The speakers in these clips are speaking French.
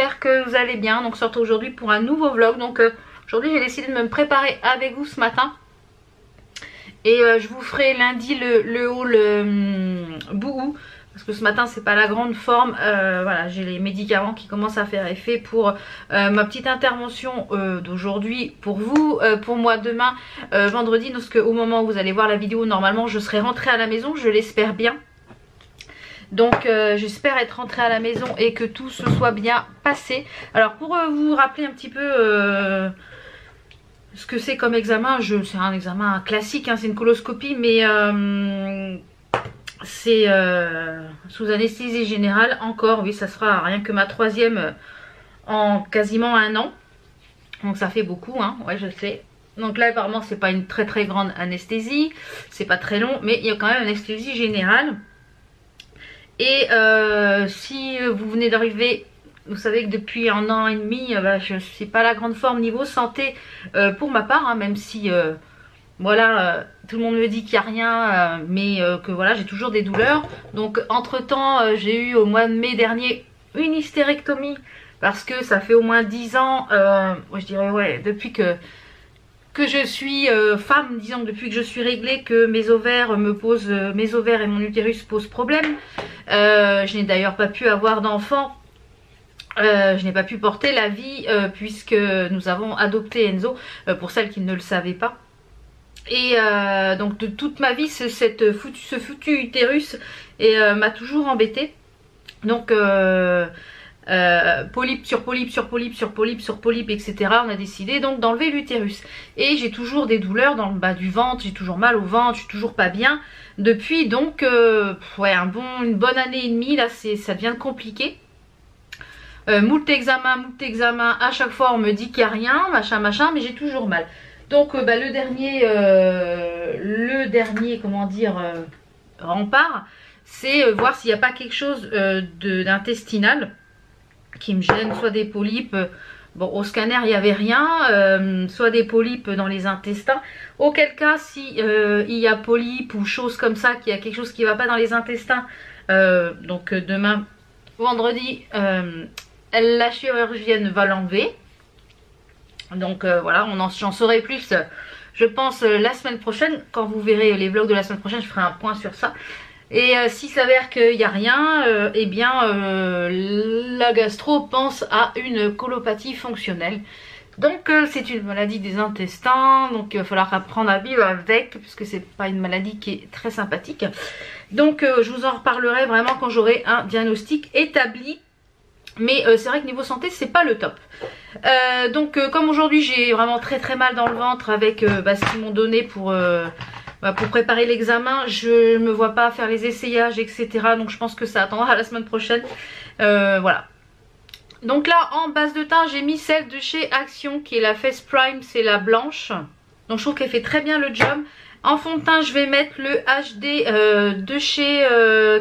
j'espère que vous allez bien. Donc je sors aujourd'hui pour un nouveau vlog. Donc aujourd'hui j'ai décidé de me préparer avec vous ce matin. Et je vous ferai lundi le haul boubou. Parce que ce matin c'est pas la grande forme. Voilà, j'ai les médicaments qui commencent à faire effet pour ma petite intervention d'aujourd'hui pour vous. Pour moi demain, vendredi. Parce qu'au moment où vous allez voir la vidéo, normalement je serai rentrée à la maison. Je l'espère bien. Donc j'espère être rentrée à la maison et que tout se soit bien passé. Alors pour vous rappeler un petit peu ce que c'est comme examen, c'est un examen classique, hein, c'est une coloscopie, mais c'est sous anesthésie générale encore. Oui, ça sera rien que ma troisième en quasiment un an. Donc ça fait beaucoup, hein, ouais je sais. Donc là apparemment c'est pas une très très grande anesthésie, c'est pas très long, mais il y a quand même une anesthésie générale. Et si vous venez d'arriver, vous savez que depuis un an et demi, je ne suis pas la grande forme niveau santé pour ma part, hein, même si voilà, tout le monde me dit qu'il n'y a rien, mais que voilà, j'ai toujours des douleurs. Donc entre temps, j'ai eu au mois de mai dernier une hystérectomie parce que ça fait au moins 10 ans, je dirais ouais, depuis que je suis femme, disons depuis que je suis réglée, que mes ovaires et mon utérus posent problème. Je n'ai d'ailleurs pas pu avoir d'enfant. Je n'ai pas pu porter la vie puisque nous avons adopté Enzo, pour celles qui ne le savaient pas. Et donc de toute ma vie, ce foutu utérus m'a toujours embêtée. Donc polype sur polype sur polype sur polype sur polype, etc. On a décidé donc d'enlever l'utérus. Et j'ai toujours des douleurs dans le bas du ventre, j'ai toujours mal au ventre, je suis toujours pas bien. Depuis donc ouais, une bonne année et demie, là ça devient compliqué. Moult examens, à chaque fois on me dit qu'il n'y a rien, machin, mais j'ai toujours mal. Donc le dernier, comment dire, rempart, c'est voir s'il n'y a pas quelque chose d'intestinal qui me gêne, soit des polypes. Bon, au scanner il n'y avait rien, soit des polypes dans les intestins. Auquel cas, si il y a polypes ou choses comme ça, qu'il y a quelque chose qui ne va pas dans les intestins, donc demain, vendredi, la chirurgienne va l'enlever. Donc voilà, j'en saurai plus, je pense, la semaine prochaine. Quand vous verrez les vlogs de la semaine prochaine, je ferai un point sur ça. Et s'il s'avère qu'il n'y a rien, eh bien la gastro pense à une colopathie fonctionnelle. Donc c'est une maladie des intestins, donc il va falloir apprendre à vivre avec, puisque c'est pas une maladie qui est très sympathique. Donc je vous en reparlerai vraiment quand j'aurai un diagnostic établi. Mais c'est vrai que niveau santé c'est pas le top. Donc comme aujourd'hui j'ai vraiment très mal dans le ventre avec ce qu'ils m'ont donné pour préparer l'examen, je me vois pas faire les essayages, etc. Donc je pense que ça attendra à la semaine prochaine. Voilà. Donc là en base de teint j'ai mis celle de chez Action qui est la Face Prime, c'est la blanche. Donc je trouve qu'elle fait très bien le job. En fond de teint je vais mettre le HD de chez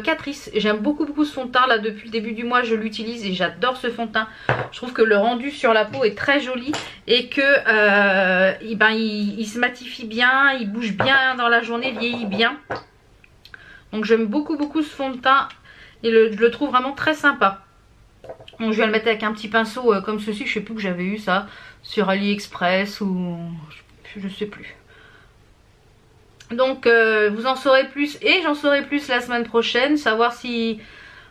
Catrice. J'aime beaucoup ce fond de teint là, depuis le début du mois je l'utilise et j'adore ce fond de teint. Je trouve que le rendu sur la peau est très joli et que il se matifie bien, il bouge bien dans la journée, vieillit bien. Donc j'aime beaucoup ce fond de teint et je le trouve vraiment très sympa. Donc je vais le mettre avec un petit pinceau comme ceci, je sais plus que j'avais eu ça sur AliExpress ou je sais plus. Donc vous en saurez plus et j'en saurai plus la semaine prochaine, savoir si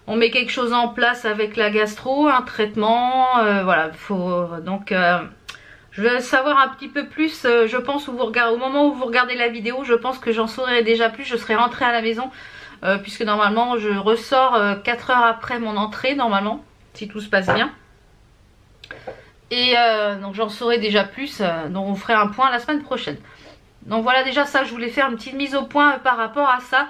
on met quelque chose en place avec la gastro, un traitement, voilà, donc je vais savoir un petit peu plus, je pense, au moment où vous regardez la vidéo, je pense que j'en saurai déjà plus, je serai rentrée à la maison, puisque normalement je ressors 4 heures après mon entrée, normalement, si tout se passe bien. Et donc j'en saurai déjà plus, donc on ferait un point la semaine prochaine. Donc voilà, déjà ça je voulais faire une petite mise au point par rapport à ça.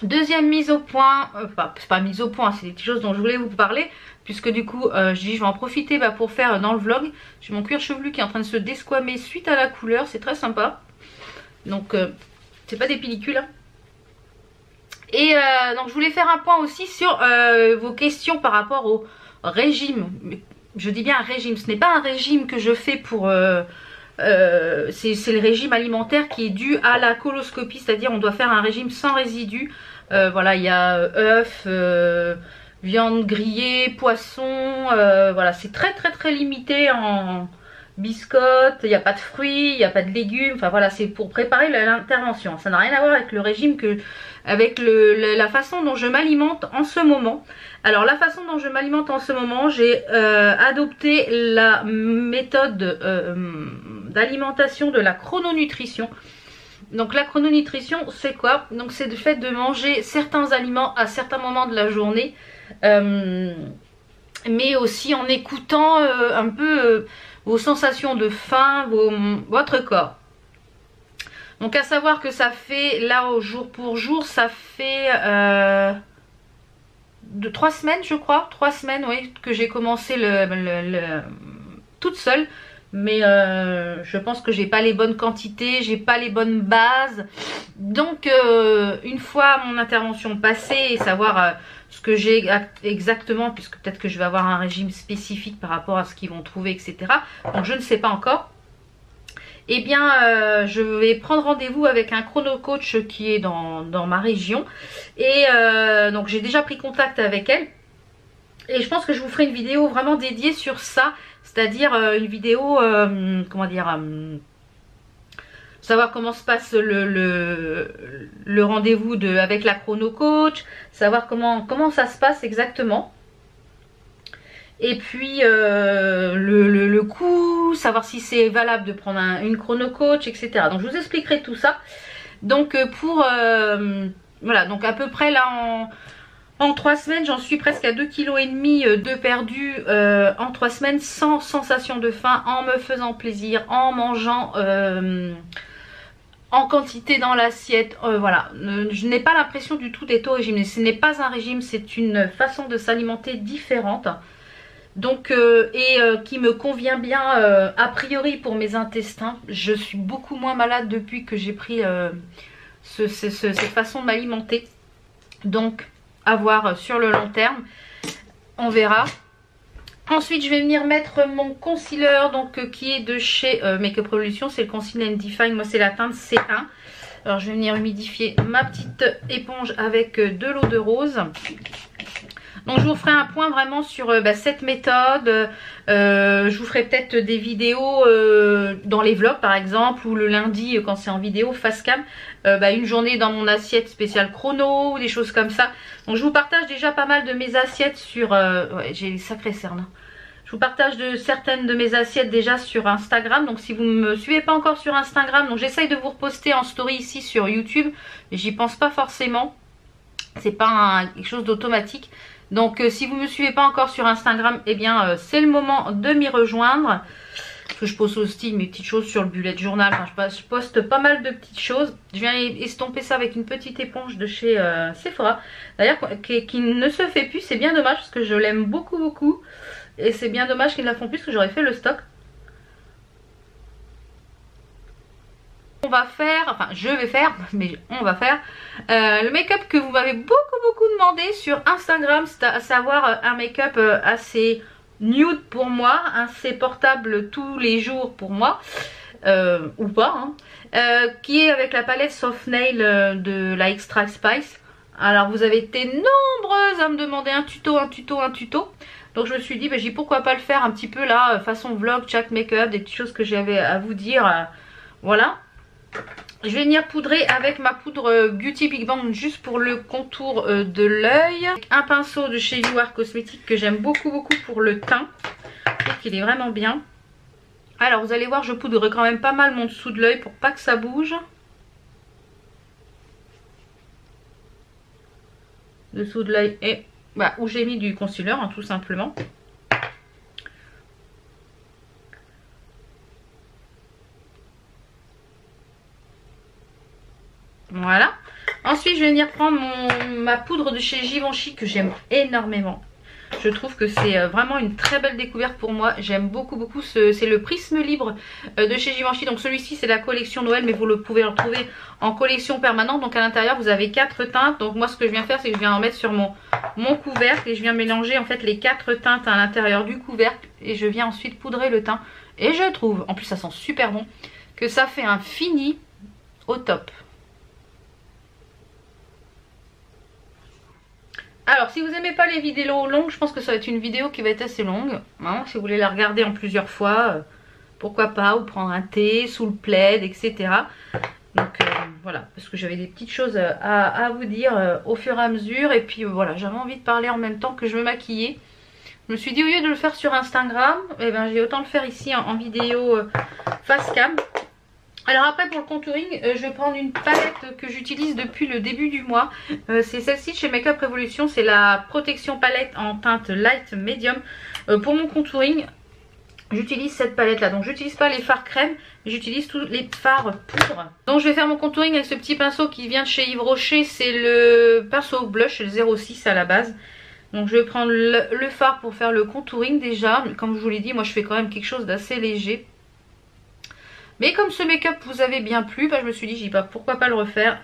Deuxième mise au point, c'est pas mise au point, c'est des petites choses dont je voulais vous parler. Puisque du coup je vais en profiter pour faire dans le vlog. J'ai mon cuir chevelu qui est en train de se desquamer suite à la couleur, c'est très sympa. Donc c'est pas des pellicules, hein. Et donc je voulais faire un point aussi sur vos questions par rapport au régime. Je dis bien un régime, ce n'est pas un régime que je fais pour... c'est le régime alimentaire qui est dû à la coloscopie, c'est-à-dire on doit faire un régime sans résidus. Voilà, il y a œufs, viande grillée, poisson, voilà, c'est très très très limité en biscottes, il n'y a pas de fruits, il n'y a pas de légumes, enfin voilà, c'est pour préparer l'intervention. Ça n'a rien à voir avec le régime, avec la façon dont je m'alimente en ce moment. Alors la façon dont je m'alimente en ce moment, j'ai adopté la méthode d'alimentation de la chrononutrition. Donc la chrononutrition, c'est quoi? Donc c'est le fait de manger certains aliments à certains moments de la journée, mais aussi en écoutant un peu vos sensations de faim, votre corps. Donc à savoir que ça fait, là au jour pour jour, ça fait de 3 semaines je crois, 3 semaines oui, que j'ai commencé toute seule. Mais je pense que j'ai pas les bonnes quantités, j'ai pas les bonnes bases. Donc une fois mon intervention passée et savoir ce que j'ai exactement, puisque peut-être que je vais avoir un régime spécifique par rapport à ce qu'ils vont trouver, etc. Donc je ne sais pas encore. Eh bien je vais prendre rendez-vous avec un chrono coach qui est dans ma région. Et donc j'ai déjà pris contact avec elle. Et je pense que je vous ferai une vidéo vraiment dédiée sur ça. C'est-à-dire une vidéo, comment dire, savoir comment se passe le rendez-vous avec la chrono coach, savoir comment ça se passe exactement. Et puis le coût, savoir si c'est valable de prendre une chrono coach, etc. Donc je vous expliquerai tout ça. Donc voilà, donc à peu près là en 3 semaines, j'en suis presque à 2,5 kg de perdu en 3 semaines sans sensation de faim, en me faisant plaisir, en mangeant en quantité dans l'assiette. Voilà, je n'ai pas l'impression du tout d'être au régime. Ce n'est pas un régime, c'est une façon de s'alimenter différente. Donc, qui me convient bien a priori pour mes intestins. Je suis beaucoup moins malade depuis que j'ai pris cette façon de m'alimenter. Donc à voir sur le long terme, on verra. Ensuite je vais venir mettre mon concealer donc qui est de chez Makeup Revolution, c'est le Conceal and Define, moi c'est la teinte C1. Alors je vais venir humidifier ma petite éponge avec de l'eau de rose. Donc je vous ferai un point vraiment sur cette méthode. Je vous ferai peut-être des vidéos dans les vlogs par exemple, ou le lundi quand c'est en vidéo face cam, une journée dans mon assiette spéciale chrono ou des choses comme ça. Donc je vous partage déjà pas mal de mes assiettes sur... ouais, j'ai les sacrés cernes. Je vous partage certaines de mes assiettes déjà sur Instagram. Donc si vous ne me suivez pas encore sur Instagram, donc j'essaye de vous reposter en story ici sur YouTube. Mais j'y pense pas forcément. C'est pas quelque chose d'automatique. Donc si vous ne me suivez pas encore sur Instagram, eh bien c'est le moment de m'y rejoindre. Parce que je poste aussi mes petites choses sur le bullet journal. Enfin, je poste pas mal de petites choses. Je viens estomper ça avec une petite éponge de chez Sephora. D'ailleurs qui ne se fait plus. C'est bien dommage parce que je l'aime beaucoup beaucoup. Et c'est bien dommage qu'ils ne la font plus parce que j'aurais fait le stock. On va faire, enfin je vais faire, mais on va faire le make-up que vous m'avez beaucoup demandé sur Instagram, c'est à savoir un make-up assez nude pour moi, assez portable tous les jours pour moi, ou pas, hein, qui est avec la palette Soft Nail de la Extra Spice. Alors vous avez été nombreuses à me demander un tuto. Donc je me suis dit, j'ai pourquoi pas le faire un petit peu là, façon vlog, chat make-up, des petites choses que j'avais à vous dire, voilà. Je vais venir poudrer avec ma poudre Beauty Big Bang juste pour le contour de l'œil. Un pinceau de chez You Are Cosmetics que j'aime beaucoup pour le teint. Je trouve qu'il est vraiment bien. Alors vous allez voir, je poudre quand même pas mal mon dessous de l'œil pour pas que ça bouge. Dessous de l'œil et où j'ai mis du concealer, hein, tout simplement. Voilà. Ensuite je vais venir prendre ma poudre de chez Givenchy que j'aime énormément. Je trouve que c'est vraiment une très belle découverte pour moi. J'aime beaucoup. C'est le Prisme Libre de chez Givenchy. Donc celui-ci c'est la collection Noël, mais vous pouvez le retrouver en collection permanente. Donc à l'intérieur vous avez 4 teintes. Donc moi ce que je viens faire, c'est que je viens en mettre sur mon couvercle. Et je viens mélanger en fait les 4 teintes à l'intérieur du couvercle. Et je viens ensuite poudrer le teint. Et je trouve, en plus ça sent super bon, que ça fait un fini au top. Alors si vous n'aimez pas les vidéos longues, je pense que ça va être une vidéo qui va être assez longue, hein. Si vous voulez la regarder en plusieurs fois, pourquoi pas, ou prendre un thé sous le plaid, etc. Donc voilà, parce que j'avais des petites choses à vous dire au fur et à mesure. Et puis voilà, j'avais envie de parler en même temps que je me maquillais. Je me suis dit, au lieu de le faire sur Instagram, eh ben, j'ai autant le faire ici en vidéo face cam. Alors après, pour le contouring, je vais prendre une palette que j'utilise depuis le début du mois. C'est celle-ci de chez Makeup Revolution. C'est la protection palette en teinte light medium. Pour mon contouring, j'utilise cette palette là. Donc j'utilise pas les fards crème, j'utilise tous les fards poudre. Donc je vais faire mon contouring avec ce petit pinceau qui vient de chez Yves Rocher. C'est le pinceau blush, le 06 à la base. Donc je vais prendre le fard pour faire le contouring déjà. Comme je vous l'ai dit, moi je fais quand même quelque chose d'assez léger. Mais comme ce make-up vous avait bien plu, bah, je me suis dit, pourquoi pas le refaire.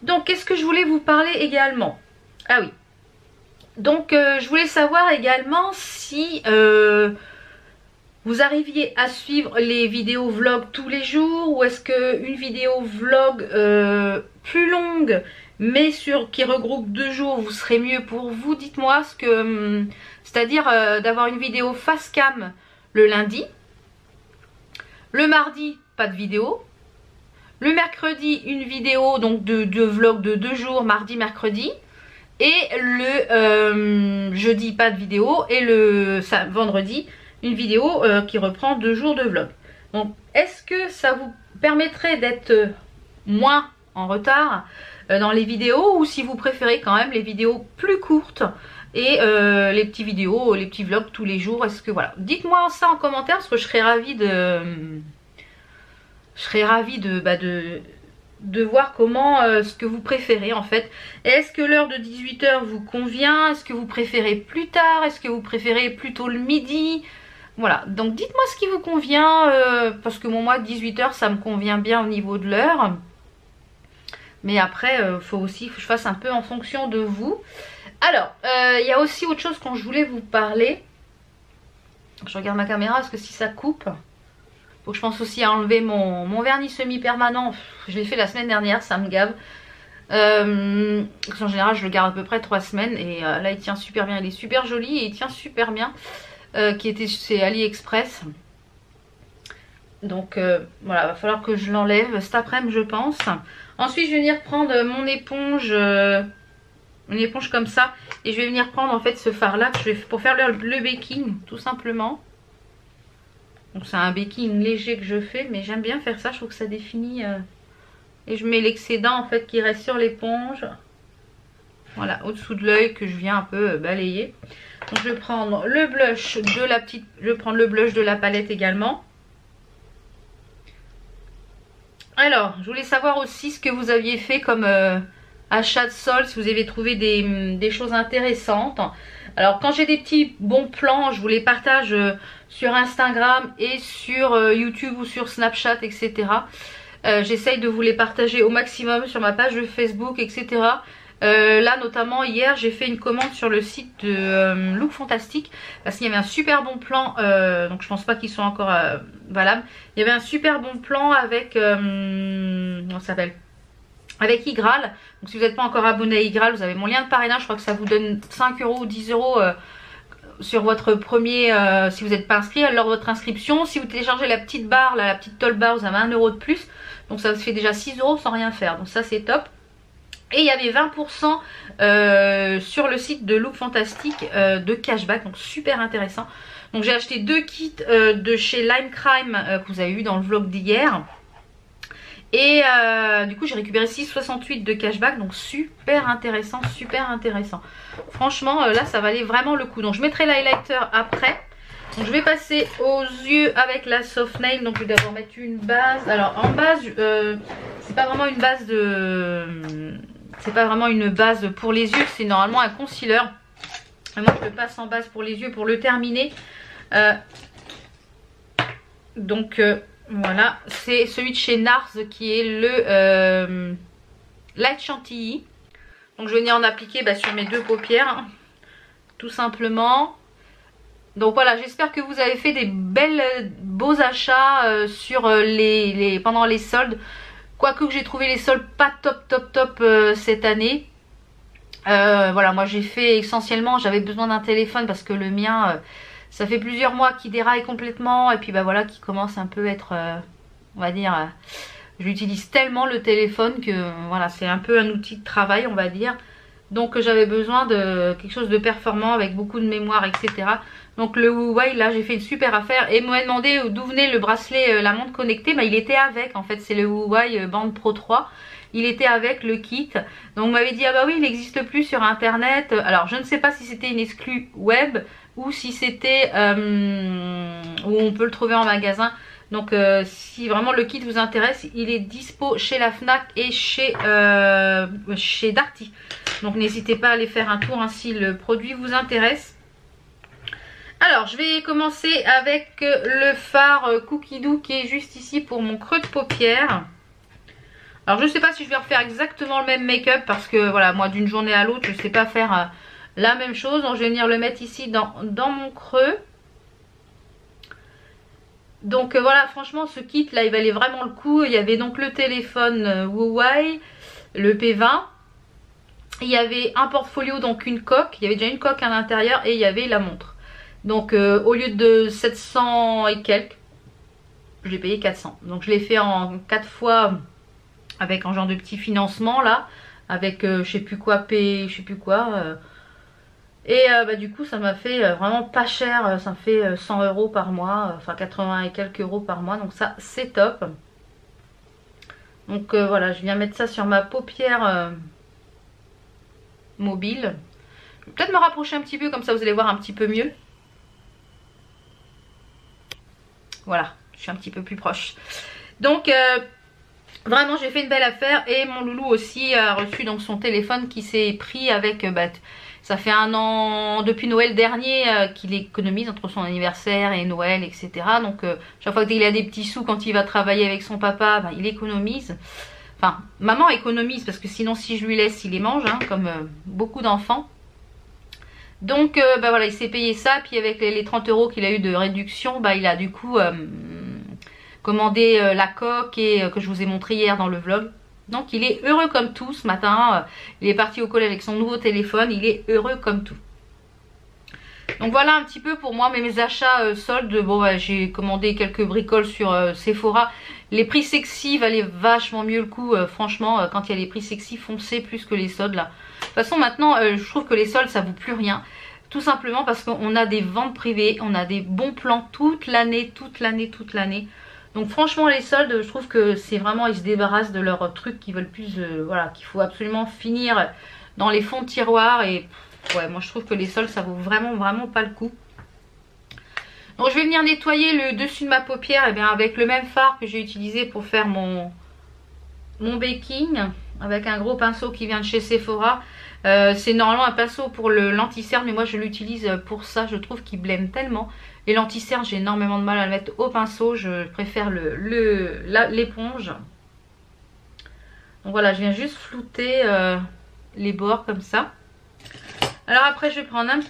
Donc qu'est-ce que je voulais vous parler également? Ah oui. Donc je voulais savoir également si vous arriviez à suivre les vidéos vlog tous les jours. Ou est-ce qu'une vidéo vlog plus longue mais qui regroupe 2 jours vous serait mieux pour vous? Dites-moi ce que... c'est-à-dire d'avoir une vidéo face cam le lundi. Le mardi, pas de vidéo. Le mercredi, une vidéo donc de vlog de 2 jours, mardi, mercredi. Et le jeudi, pas de vidéo. Et le vendredi, une vidéo qui reprend 2 jours de vlog. Donc, est-ce que ça vous permettrait d'être moins en retard dans les vidéos, ou si vous préférez quand même les vidéos plus courtes et les petites vidéos, les petits vlogs tous les jours? Est-ce que voilà, dites-moi ça en commentaire parce que je serais ravie de voir comment ce que vous préférez en fait. Est-ce que l'heure de 18 h vous convient? Est-ce que vous préférez plus tard? Est-ce que vous préférez plutôt le midi? Voilà, donc dites-moi ce qui vous convient parce que moi 18 h ça me convient bien au niveau de l'heure. Mais après, faut aussi que je fasse un peu en fonction de vous. Alors, il y a aussi autre chose quand je voulais vous parler. Je regarde ma caméra parce que si ça coupe, faut que je pense aussi à enlever mon vernis semi-permanent. Je l'ai fait la semaine dernière, ça me gave. En général, je le garde à peu près 3 semaines. Et là, il tient super bien. Il est super joli et il tient super bien. Qui était chez AliExpress. Donc voilà, va falloir que je l'enlève cet après-midi, je pense. Ensuite, je vais venir prendre mon éponge, une éponge comme ça. Et je vais venir prendre en fait ce fard là pour faire le baking, tout simplement. Donc c'est un baking léger que je fais, mais j'aime bien faire ça, je trouve que ça définit. Et je mets l'excédent en fait qui reste sur l'éponge. Voilà, au-dessous de l'œil que je viens un peu balayer. Donc je vais prendre le blush de la petite, je vais prendre le blush de la palette également. Alors, je voulais savoir aussi ce que vous aviez fait comme achat de solde, si vous avez trouvé des choses intéressantes. Alors, quand j'ai des petits bons plans, je vous les partage sur Instagram et sur YouTube ou sur Snapchat, etc. J'essaye de vous les partager au maximum sur ma page de Facebook, etc. Là notamment hier j'ai fait une commande sur le site de Look Fantastique parce qu'il y avait un super bon plan, donc je pense pas qu'ils sont encore valables. Il y avait un super bon plan avec comment ça s'appelle, avec Igral. Donc si vous n'êtes pas encore abonné à Igral, vous avez mon lien de parrainage, je crois que ça vous donne 5 € ou 10 € sur votre premier, si vous n'êtes pas inscrit lors de votre inscription. Si vous téléchargez la petite barre, la petite toll bar, vous avez 1 € de plus, donc ça vous fait déjà 6 € sans rien faire, donc ça c'est top. Et il y avait 20% sur le site de Look Fantastique de cashback, donc super intéressant. Donc j'ai acheté 2 kits de chez Lime Crime que vous avez vu dans le vlog d'hier. Et du coup j'ai récupéré 6,68 de cashback, donc super intéressant, super intéressant. Franchement là ça valait vraiment le coup. Donc je mettrai l'highlighter après. Donc je vais passer aux yeux avec la Soft Nail. Donc je vais d'abord mettre une base. Alors en base c'est pas vraiment une base de... c'est pas vraiment une base pour les yeux, c'est normalement un concealer. Et moi je le passe en base pour les yeux pour le terminer. Donc voilà, c'est celui de chez Nars qui est le Light Chantilly. Donc je vais venir en appliquer sur mes 2 paupières, hein, tout simplement. Donc voilà, j'espère que vous avez fait des beaux achats sur pendant les soldes. Quoique j'ai trouvé les soldes pas top cette année. Voilà, moi j'ai fait essentiellement, j'avais besoin d'un téléphone parce que le mien, ça fait plusieurs mois qu'il déraille complètement. Et puis bah voilà, qui commence un peu à être, on va dire, j'utilise tellement le téléphone que voilà, c'est un peu un outil de travail, on va dire. Donc j'avais besoin de quelque chose de performant avec beaucoup de mémoire, etc. Donc le Huawei, là j'ai fait une super affaire. Et m'a demandé d'où venait le bracelet, la montre connectée. Bah, il était avec, en fait c'est le Huawei Band Pro 3. Il était avec le kit. Donc on m'avait dit ah bah oui, il n'existe plus sur internet. Alors je ne sais pas si c'était une exclue web ou si c'était où on peut le trouver en magasin. Donc si vraiment le kit vous intéresse, il est dispo chez la Fnac et chez Darty. Donc n'hésitez pas à aller faire un tour hein, si le produit vous intéresse. Alors je vais commencer avec le fard Cookie Doo qui est juste ici pour mon creux de paupière. Alors je ne sais pas si je vais refaire exactement le même make-up parce que voilà, moi d'une journée à l'autre je ne sais pas faire la même chose. Donc je vais venir le mettre ici dans mon creux. Donc voilà, franchement ce kit là il valait vraiment le coup. Il y avait donc le téléphone Huawei, le P20. Il y avait un portfolio, donc une coque. Il y avait déjà une coque à l'intérieur et il y avait la montre. Donc au lieu de 700 et quelques, je l'ai payé 400. Donc je l'ai fait en 4 fois avec un genre de petit financement là. Avec je sais plus quoi, je sais plus quoi. Et bah, du coup ça m'a fait vraiment pas cher. Ça me fait 100 € par mois. Enfin 80 et quelques euros par mois. Donc ça c'est top. Donc voilà, je viens mettre ça sur ma paupière mobile. Je vais peut-être me rapprocher un petit peu comme ça vous allez voir un petit peu mieux. Voilà, je suis un petit peu plus proche. Donc vraiment j'ai fait une belle affaire. Et mon loulou aussi a reçu donc son téléphone qui s'est pris avec bah, ça fait un an depuis Noël dernier qu'il économise entre son anniversaire et Noël, etc. Donc chaque fois qu'il a des petits sous quand il va travailler avec son papa, bah, il économise. Enfin, maman économise parce que sinon si je lui laisse, il les mange, hein, comme beaucoup d'enfants. Donc bah voilà, il s'est payé ça. Puis avec les 30 € qu'il a eu de réduction, bah, il a du coup commandé la coque et que je vous ai montré hier dans le vlog. Donc il est heureux comme tout ce matin. Il est parti au collège avec son nouveau téléphone. Il est heureux comme tout. Donc voilà un petit peu pour moi mes achats soldes. Bon bah, j'ai commandé quelques bricoles sur Sephora. Les prix sexy valaient vachement mieux le coup. Franchement quand il y a les prix sexy, foncez plus que les soldes là. De toute façon maintenant je trouve que les soldes ça vaut plus rien. Tout simplement parce qu'on a des ventes privées. On a des bons plans toute l'année, toute l'année, toute l'année. Donc franchement les soldes, je trouve que c'est vraiment, ils se débarrassent de leurs trucs qui veulent plus, voilà, qu'il faut absolument finir dans les fonds de tiroir. Et ouais, moi je trouve que les soldes ça vaut vraiment, vraiment pas le coup. Donc je vais venir nettoyer le dessus de ma paupière et bien avec le même fard que j'ai utilisé pour faire mon baking. Avec un gros pinceau qui vient de chez Sephora. C'est normalement un pinceau pour l'anti-cerne, mais moi je l'utilise pour ça, je trouve qu'il blême tellement. Et l'anti-cerne, j'ai énormément de mal à le mettre au pinceau, je préfère l'éponge. Donc voilà, je viens juste flouter les bords comme ça. Alors après je vais prendre un...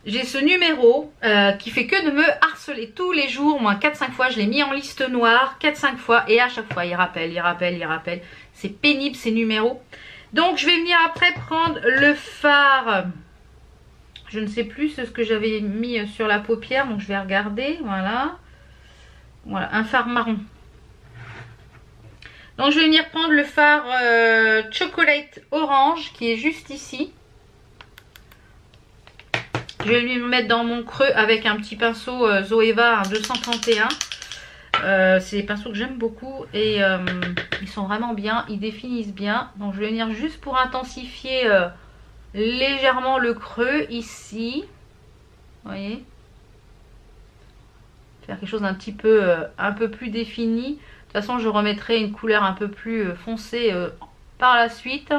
J'ai ce numéro qui fait que de me harceler tous les jours, au moins 4-5 fois. Je l'ai mis en liste noire 4-5 fois et à chaque fois il rappelle, il rappelle, il rappelle. C'est pénible ces numéros. Donc je vais venir après prendre le fard. Je ne sais plus ce que j'avais mis sur la paupière, donc je vais regarder. Voilà. Voilà, un fard marron. Donc je vais venir prendre le fard chocolate orange qui est juste ici. Je vais lui mettre dans mon creux avec un petit pinceau Zoeva, un 231. C'est des pinceaux que j'aime beaucoup et ils sont vraiment bien, ils définissent bien. Donc je vais venir juste pour intensifier légèrement le creux ici. Vous voyez, faire quelque chose d'un petit peu un peu plus défini. De toute façon je remettrai une couleur un peu plus foncée par la suite.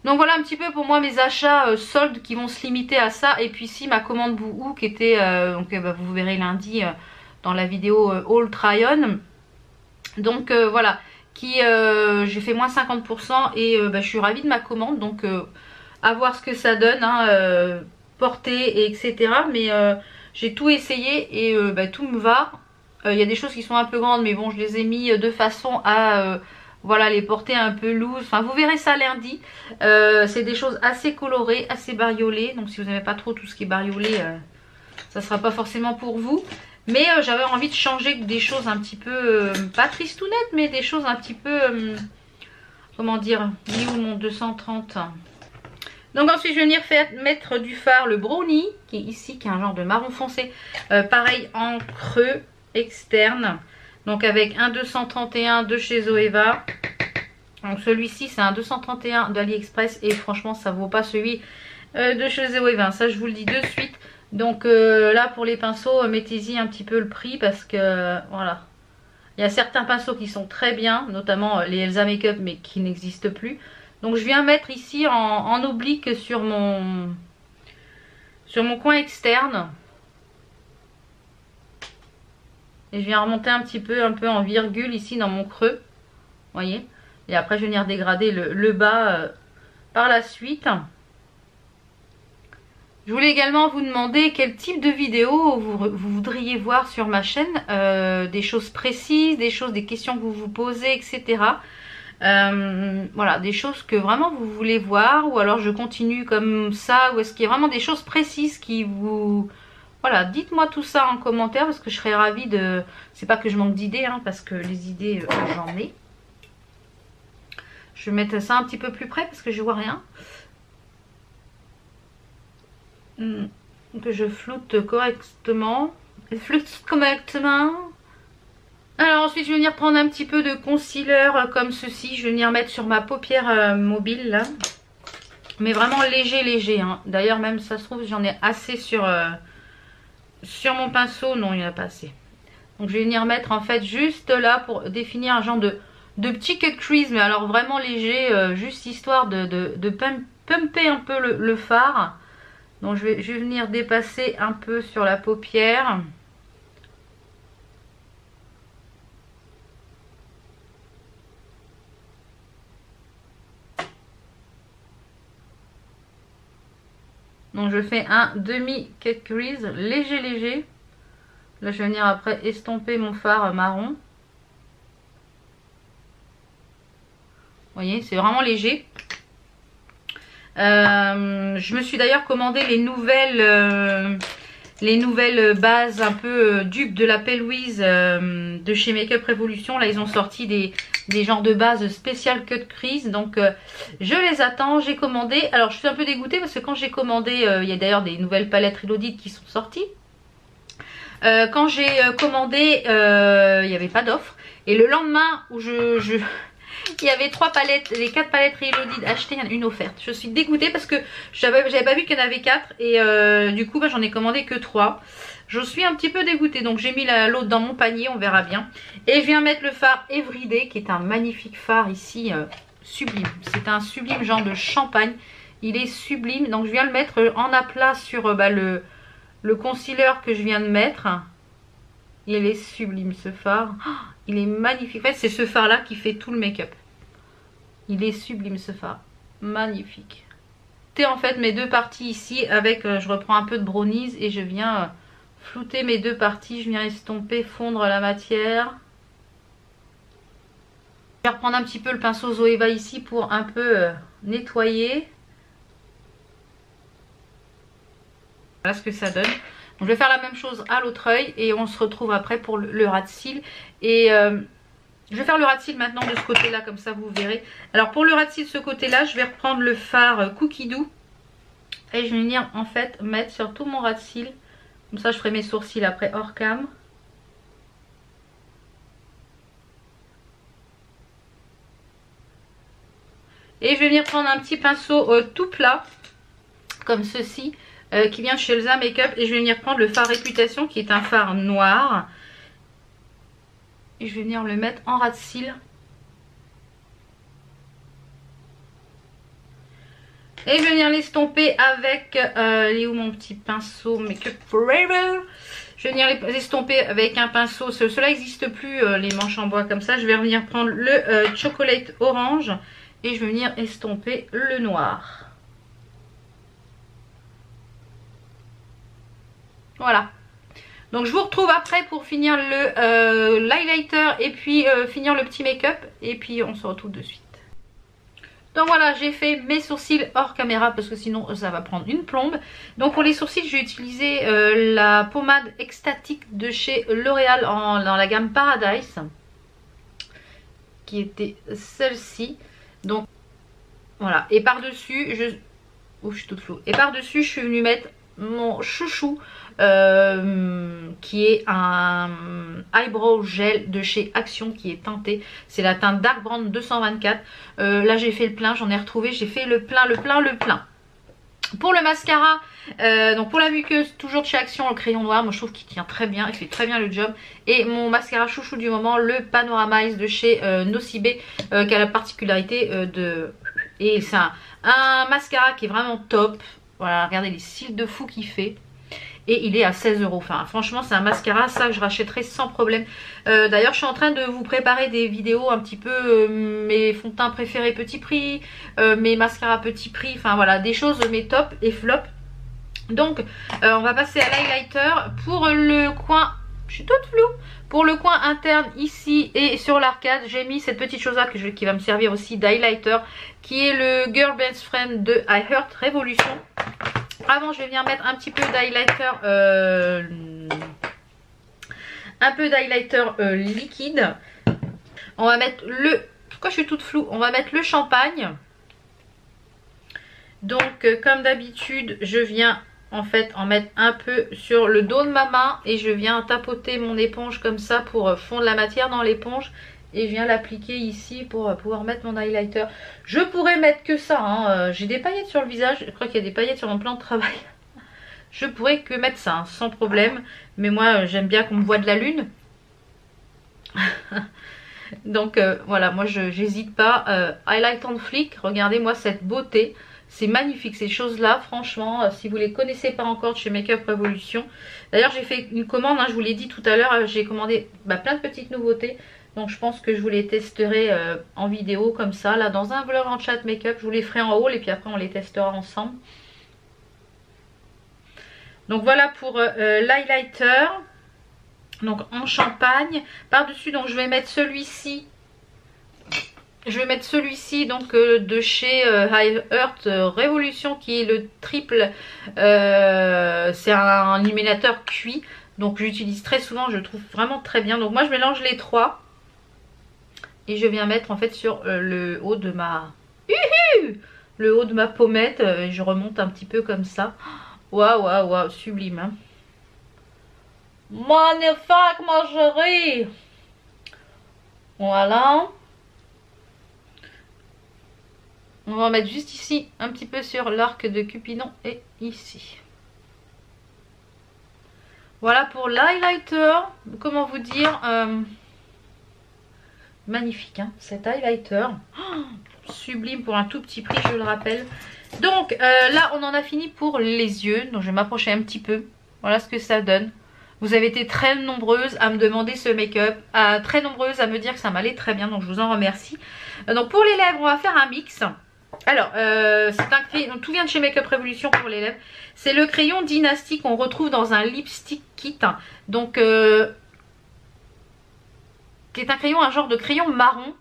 Donc voilà un petit peu pour moi mes achats soldes qui vont se limiter à ça. Et puis ici ma commande Boohoo qui était, bah, vous verrez lundi dans la vidéo Haul Try-On. Donc voilà, qui j'ai fait moins 50% et bah, je suis ravie de ma commande. Donc à voir ce que ça donne. Hein, porter, et etc. Mais j'ai tout essayé et tout me va. Il y a des choses qui sont un peu grandes, mais bon, je les ai mis de façon à voilà, les porter un peu loose. Enfin, vous verrez ça lundi. C'est des choses assez colorées, assez bariolées. Donc si vous n'aimez pas trop tout ce qui est bariolé, ça sera pas forcément pour vous. Mais j'avais envie de changer des choses un petit peu, pas tristounettes, mais des choses un petit peu, comment dire, il est où mon 230? Donc ensuite je vais venir mettre du fard, le brownie, qui est ici, qui est un genre de marron foncé. Pareil en creux externe. Donc avec un 231 de chez Zoeva. Donc celui-ci c'est un 231 d'AliExpress et franchement ça vaut pas celui de chez Zoeva. Ça je vous le dis de suite. Donc là pour les pinceaux, mettez-y un petit peu le prix parce que voilà. Il y a certains pinceaux qui sont très bien, notamment les Elsa Makeup mais qui n'existent plus. Donc je viens mettre ici en oblique sur mon coin externe. Et je viens remonter un peu en virgule ici dans mon creux. Vous voyez. Et après je vais venir dégrader le bas par la suite. Je voulais également vous demander quel type de vidéo vous voudriez voir sur ma chaîne. Des choses précises, des questions que vous vous posez, etc. Voilà, des choses que vraiment vous voulez voir. Ou alors je continue comme ça. Ou est-ce qu'il y a vraiment des choses précises qui vous... Voilà, dites-moi tout ça en commentaire parce que je serais ravie de... C'est pas que je manque d'idées, hein, parce que les idées, j'en ai. Je vais mettre ça un petit peu plus près parce que je vois rien. Que je floute correctement. Alors ensuite je vais venir prendre un petit peu de concealer comme ceci. Je vais venir mettre sur ma paupière mobile là. Mais vraiment léger hein. D'ailleurs même ça se trouve j'en ai assez sur mon pinceau. Non il n'y en a pas assez. Donc je vais venir mettre en fait juste là pour définir un genre de petit cut crease. Mais alors vraiment léger, juste histoire de pumper un peu le fard. Donc je vais venir dépasser un peu sur la paupière. Donc je fais un demi cut crease léger. Là je vais venir après estomper mon fard marron. Vous voyez, c'est vraiment léger. Je me suis d'ailleurs commandé les nouvelles bases un peu dupes de la Louise de chez Makeup Revolution. Là ils ont sorti des genres de bases spéciales cut crease. Donc je les attends, j'ai commandé. Alors je suis un peu dégoûtée parce que quand j'ai commandé, il y a d'ailleurs des nouvelles palettes Reloaded qui sont sorties. Quand j'ai commandé, il n'y avait pas d'offre. Et le lendemain où il y avait 3 palettes, les 4 palettes Reloaded achetées, une offerte. Je suis dégoûtée parce que j'avais pas vu qu'il y en avait 4 et du coup j'en ai commandé que 3. Je suis un petit peu dégoûtée, donc j'ai mis l'autre dans mon panier, on verra bien. Et je viens mettre le fard Everyday qui est un magnifique fard ici, sublime. C'est un sublime genre de champagne, il est sublime. Donc je viens le mettre en aplat sur le concealer que je viens de mettre. Il est sublime ce fard. Oh, il est magnifique. En fait, c'est ce fard là qui fait tout le make-up. Il est sublime ce fard. Magnifique. C'est en fait mes deux parties ici avec, je reprends un peu de brownies et je viens flouter mes deux parties. Je viens estomper, fondre la matière. Je vais reprendre un petit peu le pinceau Zoeva ici pour un peu nettoyer. Voilà ce que ça donne. Donc, je vais faire la même chose à l'autre œil et on se retrouve après pour le ras de cils. Et je vais faire le ras de cils maintenant de ce côté là, comme ça vous verrez. Alors pour le ras de cils de ce côté là, je vais reprendre le fard Cookie Doux. Et je vais venir en fait mettre sur tout mon ras de cils. Comme ça je ferai mes sourcils après hors cam. Et je vais venir prendre un petit pinceau tout plat, comme ceci. Qui vient de chez Elsa Makeup et je vais venir prendre le fard Réputation qui est un fard noir et je vais venir le mettre en ras de cils et je vais venir l'estomper avec il est où mon petit pinceau Makeup Forever. Je vais venir l'estomper avec un pinceau, cela n'existe plus les manches en bois comme ça. Je vais venir prendre le Chocolate Orange et je vais venir estomper le noir. Voilà. Donc je vous retrouve après pour finir l'highlighter et puis finir le petit make-up. Et puis on se retrouve de suite. Donc voilà, j'ai fait mes sourcils hors caméra parce que sinon ça va prendre une plombe. Donc pour les sourcils, j'ai utilisé la pommade extatique de chez L'Oréal dans la gamme Paradise. Qui était celle-ci. Donc voilà. Et par-dessus, je suis toute floue. Et par-dessus, je suis venue mettre mon chouchou. Qui est un eyebrow gel de chez Action qui est teinté. C'est la teinte Dark Brown 224. Là j'ai fait le plein, j'en ai retrouvé, j'ai fait le plein. Pour le mascara, donc pour la muqueuse, toujours de chez Action, le crayon noir, moi je trouve qu'il tient très bien, il fait très bien le job. Et mon mascara chouchou du moment, le Panorama Eyes de chez Nocibe, qui a la particularité et c'est un mascara qui est vraiment top. Voilà, regardez les cils de fou qu'il fait. Et il est à 16 €. Enfin, franchement, c'est un mascara, ça, que je rachèterai sans problème. D'ailleurs, je suis en train de vous préparer des vidéos un petit peu mes fonds de teint préférés petit prix, mes mascaras petit prix. Enfin, voilà, des choses, mes tops et flops. Donc, on va passer à l'highlighter. Pour le coin, je suis toute floue. Pour le coin interne, ici et sur l'arcade, j'ai mis cette petite chose-là qui va me servir aussi d'highlighter, qui est le Girl Best Friend de I Heart Revolution. Avant, je vais venir mettre un petit peu d'highlighter liquide. On va mettre pourquoi je suis toute floue? On va mettre le champagne. Donc comme d'habitude, je viens en fait en mettre un peu sur le dos de ma main et je viens tapoter mon éponge comme ça pour fondre la matière dans l'éponge. Et je viens l'appliquer ici pour pouvoir mettre mon highlighter. Je pourrais mettre que ça, hein. J'ai des paillettes sur le visage. Je crois qu'il y a des paillettes sur mon plan de travail. Je pourrais que mettre ça, hein, sans problème. Mais moi, j'aime bien qu'on me voit de la lune. Donc voilà, moi j'hésite pas. Highlight on flick, regardez-moi cette beauté. C'est magnifique ces choses-là, franchement. Si vous les connaissez pas encore de chez Makeup Revolution. D'ailleurs, j'ai fait une commande, hein, je vous l'ai dit tout à l'heure. J'ai commandé plein de petites nouveautés. Donc je pense que je vous les testerai en vidéo comme ça, là dans un vlog en chat make-up. Je vous les ferai en haut et puis après on les testera ensemble. Donc voilà pour l'highlighter. Donc en champagne. Par-dessus, donc je vais mettre celui-ci. Je vais mettre celui-ci donc de chez I Heart Revolution qui est le triple. C'est un illuminateur cuit. Donc j'utilise très souvent, je le trouve vraiment très bien. Donc moi je mélange les trois. Et je viens mettre en fait sur le haut de ma pommette. Et je remonte un petit peu comme ça. Waouh, waouh, waouh, sublime. Hein. Magnifique, ma chérie. Voilà. On va en mettre juste ici, un petit peu sur l'arc de Cupidon et ici. Voilà pour l'highlighter. Comment vous dire magnifique, hein, cet highlighter. Oh, sublime pour un tout petit prix, je le rappelle. Donc là, on en a fini pour les yeux. Donc je vais m'approcher un petit peu. Voilà ce que ça donne. Vous avez été très nombreuses à me demander ce make-up. Très nombreuses à me dire que ça m'allait très bien. Donc je vous en remercie. Donc pour les lèvres, on va faire un mix. Alors, c'est un crayon, donc tout vient de chez Makeup Revolution pour les lèvres. C'est le crayon Dynasty qu'on retrouve dans un lipstick kit. Donc, qui est un crayon, un genre de crayon marron.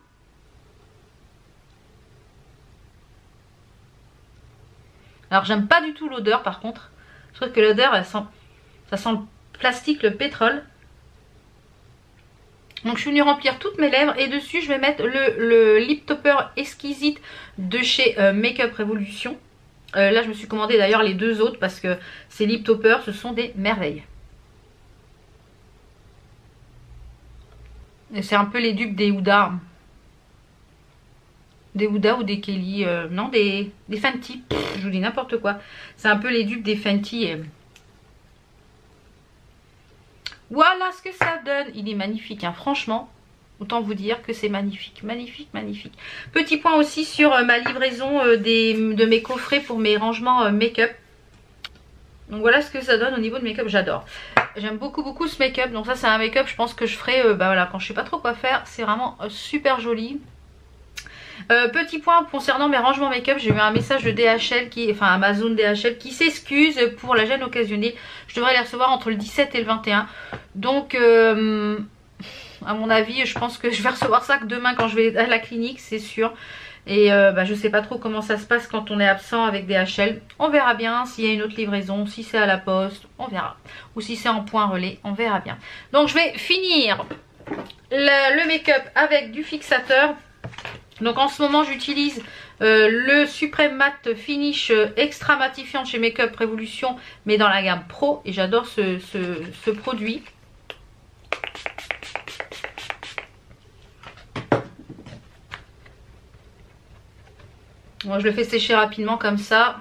Alors, j'aime pas du tout l'odeur par contre. Je trouve que l'odeur, ça sent le plastique, le pétrole. Donc je suis venue remplir toutes mes lèvres et dessus je vais mettre le lip topper exquisite de chez Makeup Revolution. Là je me suis commandé d'ailleurs les deux autres parce que ces lip toppers ce sont des merveilles. C'est un peu les dupes des Huda. Des Huda ou des Kelly. Non, des Fenty. Je vous dis n'importe quoi. C'est un peu les dupes des Fenty. Voilà ce que ça donne. Il est magnifique, hein. Franchement. Autant vous dire que c'est magnifique. Magnifique, magnifique. Petit point aussi sur ma livraison de mes coffrets pour mes rangements make-up. Donc voilà ce que ça donne au niveau de make-up. J'adore. J'aime beaucoup beaucoup ce make-up. Donc ça c'est un make-up je pense que je ferai voilà, quand je sais pas trop quoi faire. C'est vraiment super joli. Petit point concernant mes rangements make-up, j'ai eu un message de DHL, enfin Amazon DHL, qui s'excuse pour la gêne occasionnée. Je devrais les recevoir entre le 17 et le 21. Donc, à mon avis, je pense que je vais recevoir ça que demain quand je vais à la clinique, c'est sûr. Et je sais pas trop comment ça se passe quand on est absent avec DHL. On verra bien s'il y a une autre livraison, si c'est à la poste, on verra. Ou si c'est en point relais, on verra bien. Donc je vais finir le make-up avec du fixateur. Donc en ce moment j'utilise le Supreme Matte Finish Extra Matifiant chez Makeup Revolution, mais dans la gamme Pro. Et j'adore ce produit. Moi je le fais sécher rapidement comme ça.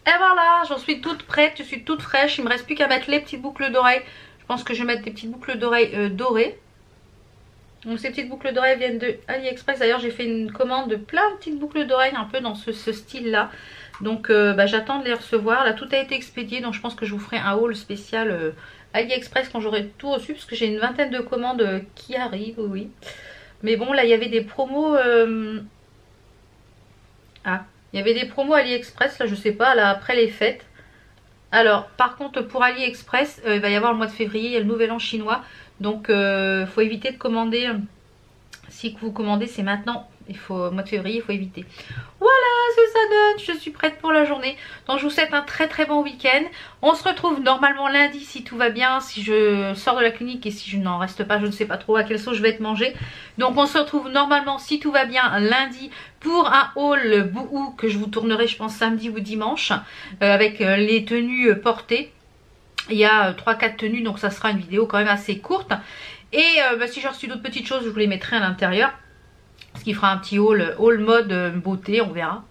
Et voilà, j'en suis toute prête, je suis toute fraîche. Il me reste plus qu'à mettre les petites boucles d'oreilles. Je pense que je vais mettre des petites boucles d'oreilles dorées. Donc ces petites boucles d'oreilles viennent de AliExpress. D'ailleurs j'ai fait une commande de plein de petites boucles d'oreilles un peu dans ce style là. Donc j'attends de les recevoir. Là tout a été expédié, donc je pense que je vous ferai un haul spécial AliExpress quand j'aurai tout reçu. Parce que j'ai une vingtaine de commandes qui arrivent, oui. Mais bon là il y avait des promos... il y avait des promos AliExpress, là je sais pas, là après les fêtes. Alors par contre pour AliExpress, il va y avoir le mois de février, il y a le nouvel an chinois. Donc faut éviter de commander. Si vous commandez c'est maintenant, au mois de février il faut éviter. Voilà ce que ça donne, je suis prête pour la journée. Donc je vous souhaite un très très bon week-end. On se retrouve normalement lundi si tout va bien, si je sors de la clinique et si je n'en reste pas, je ne sais pas trop à quelle sauce je vais être mangée. Donc on se retrouve normalement si tout va bien lundi pour un haul bouhou que je vous tournerai je pense samedi ou dimanche avec les tenues portées. Il y a 3-4 tenues donc ça sera une vidéo quand même assez courte. Et si j'ai reçu d'autres petites choses je vous les mettrai à l'intérieur. Ce qui fera un petit haul mode beauté, on verra.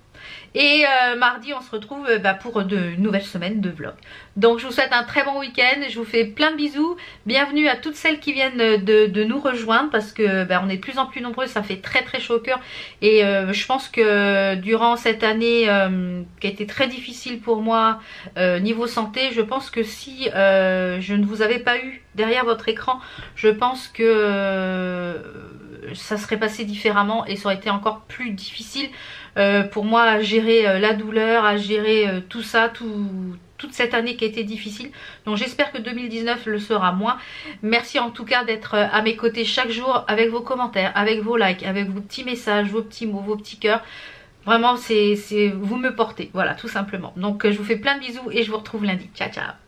Et mardi on se retrouve pour de nouvelles semaines de vlog. Donc je vous souhaite un très bon week-end, je vous fais plein de bisous. Bienvenue à toutes celles qui viennent de nous rejoindre parce que on est de plus en plus nombreux, ça fait très très chaud au cœur. Et je pense que durant cette année qui a été très difficile pour moi niveau santé, je pense que si je ne vous avais pas eu derrière votre écran, je pense que ça serait passé différemment et ça aurait été encore plus difficile pour moi à gérer la douleur, à gérer tout ça, toute cette année qui a été difficile. Donc j'espère que 2019 le sera moins. Merci en tout cas d'être à mes côtés chaque jour avec vos commentaires, avec vos likes, avec vos petits messages, vos petits mots, vos petits cœurs. Vraiment vous me portez, voilà tout simplement. Donc je vous fais plein de bisous et je vous retrouve lundi. Ciao ciao.